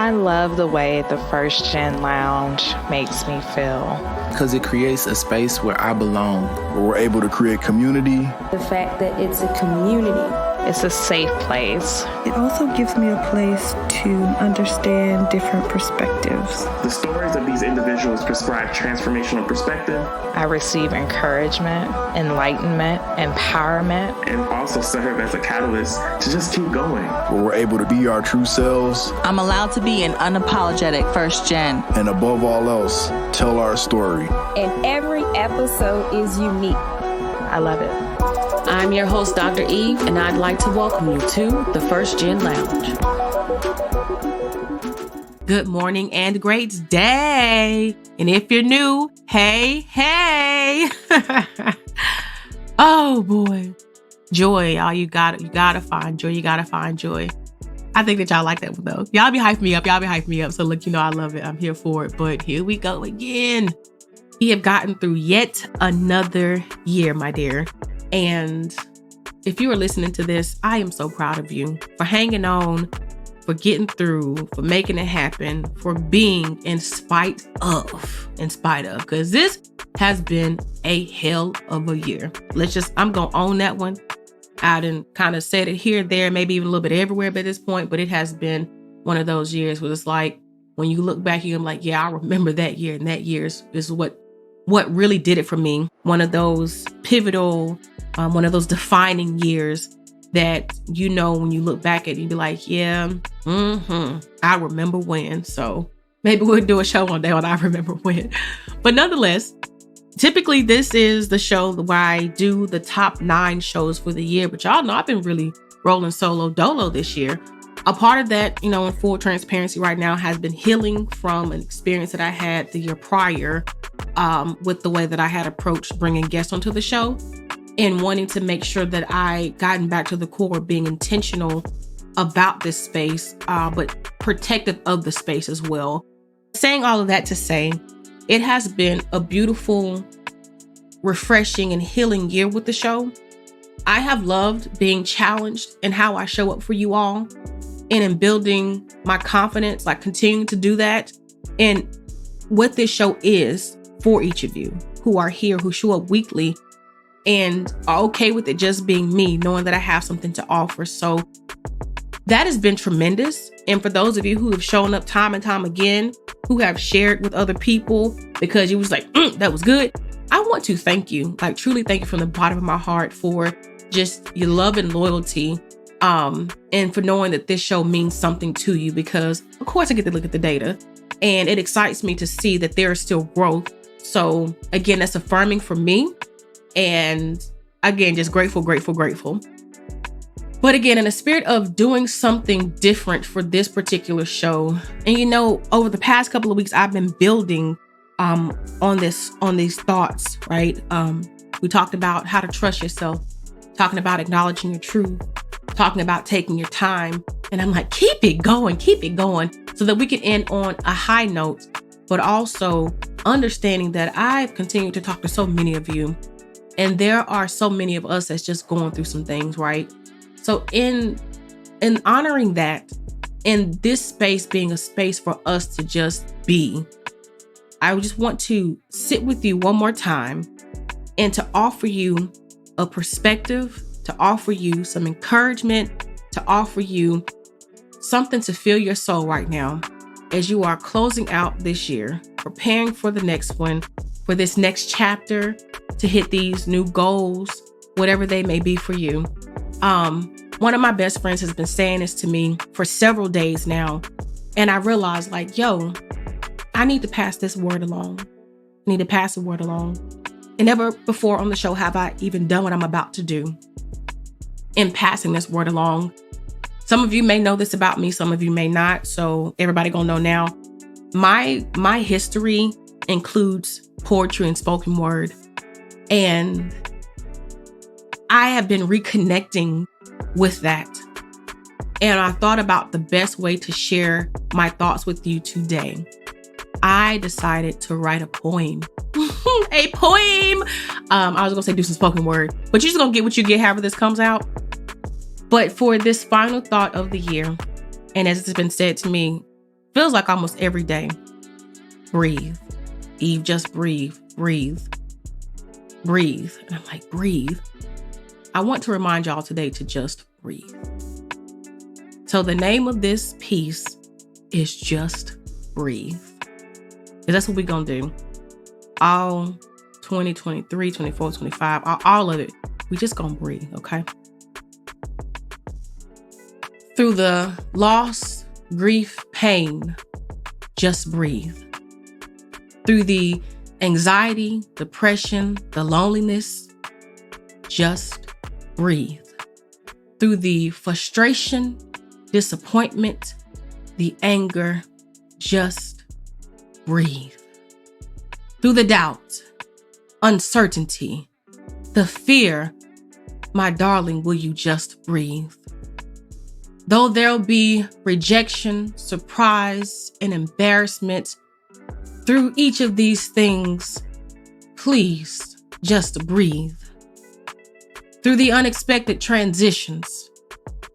I love the way the First Gen Lounge makes me feel. Because it creates a space where I belong. Where we're able to create community. The fact that it's a community. It's a safe place. It also gives me a place to understand different perspectives. The stories of these individuals prescribe transformational perspective. I receive encouragement, enlightenment, empowerment. And also serve as a catalyst to just keep going. Where we're able to be our true selves. I'm allowed to be an unapologetic First Gen. And above all else, tell our story. And every episode is unique. I love it. I'm your host, Dr. Eve, and I'd like to welcome you to the First Gen Lounge. Good morning and great day. And if you're new, hey. Oh boy. Joy, y'all, you gotta find joy. You gotta find joy. I think that y'all like that one though. Y'all be hyping me up. So look, I love it. I'm here for it. But here we go again. We have gotten through yet another year, my dear. And if you are listening to this, I am so proud of you for hanging on, for getting through, for making it happen, for being in spite of, because this has been a hell of a year. I'm going to own that one. I done kind of said it here, there, maybe even a little bit everywhere by this point, but it has been one of those years where it's like, when you look back, you're like, yeah, I remember that year. And that year is what really did it for me. One of those pivotal, one of those defining years that, when you look back at it, you'd be like, yeah, I remember when. So maybe we'll do a show one day on I remember when. But nonetheless, typically this is the show where I do the top 9 shows for the year. But y'all know I've been really rolling solo dolo this year. A part of that, in full transparency right now, has been healing from an experience that I had the year prior with the way that I had approached bringing guests onto the show and wanting to make sure that I gotten back to the core of being intentional about this space, but protective of the space as well. Saying all of that to say, it has been a beautiful, refreshing, and healing year with the show. I have loved being challenged in how I show up for you all and in building my confidence, like continuing to do that. And what this show is for each of you who are here, who show up weekly and are okay with it just being me, knowing that I have something to offer. So that has been tremendous. And for those of you who have shown up time and time again, who have shared with other people because you was like, that was good. I want to thank you, like truly thank you from the bottom of my heart for just your love and loyalty. And for knowing that this show means something to you, because of course I get to look at the data and it excites me to see that there is still growth. So again, that's affirming for me. And again, just grateful. But again, in the spirit of doing something different for this particular show, and over the past couple of weeks, I've been building on these thoughts, right? We talked about how to trust yourself, talking about acknowledging your truth, talking about taking your time. And I'm like, keep it going so that we can end on a high note, but also understanding that I've continued to talk to so many of you. And there are so many of us that's just going through some things, right? So in honoring that, in this space being a space for us to just be, I just want to sit with you one more time and to offer you a perspective, to offer you some encouragement, to offer you something to fill your soul right now as you are closing out this year, preparing for the next one, for this next chapter, to hit these new goals, whatever they may be for you. One of my best friends has been saying this to me for several days now. And I realized I need to pass this word along. I need to pass the word along. And never before on the show have I even done what I'm about to do in passing this word along. Some of you may know this about me. Some of you may not. So everybody gonna know now. My history includes poetry and spoken word. And I have been reconnecting with that. And I thought about the best way to share my thoughts with you today. I decided to write a poem. A poem. I was gonna say do some spoken word, but you're just gonna get what you get however this comes out. But for this final thought of the year, and as it's been said to me, Feels like almost every day. Breathe. Eve, just breathe. Breathe. Breathe. And I'm like, breathe. I want to remind y'all today to just breathe. So the name of this piece is Just Breathe. And that's what we're going to do. All 2023, 24, 25, all of it. We just going to breathe, okay? Through the loss, grief, pain, just breathe. Through the anxiety, depression, the loneliness, just breathe. Through the frustration, disappointment, the anger, just breathe. Through the doubt, uncertainty, the fear, my darling, will you just breathe? Though there'll be rejection, surprise, and embarrassment, through each of these things, please just breathe. Through the unexpected transitions,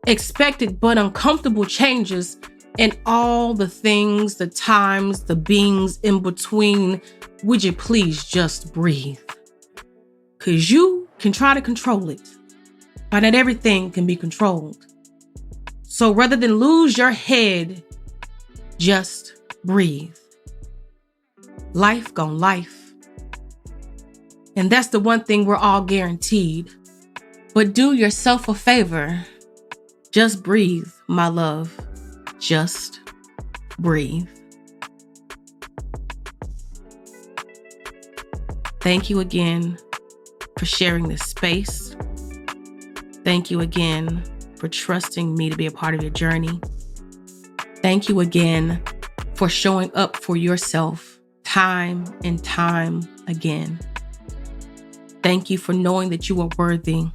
expected but uncomfortable changes, and all the things, the times, the beings in between, would you please just breathe? Because you can try to control it, but not everything can be controlled. So rather than lose your head, just breathe. Life gon' life. And that's the one thing we're all guaranteed. But do yourself a favor. Just breathe, my love. Just breathe. Thank you again for sharing this space. Thank you again for trusting me to be a part of your journey. Thank you again for showing up for yourself time and time again. Thank you for knowing that you are worthy.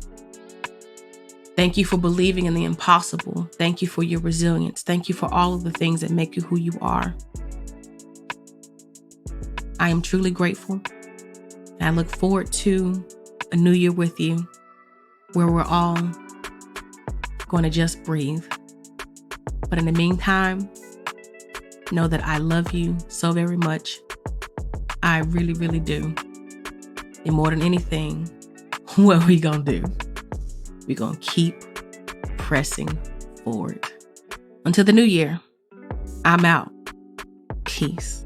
Thank you for believing in the impossible. Thank you for your resilience. Thank you for all of the things that make you who you are. I am truly grateful. And I look forward to a new year with you where we're all going to just breathe. But in the meantime, know that I love you so very much. I really, really do. And more than anything, what we gonna do? We gonna keep pressing forward. Until the new year, I'm out. Peace.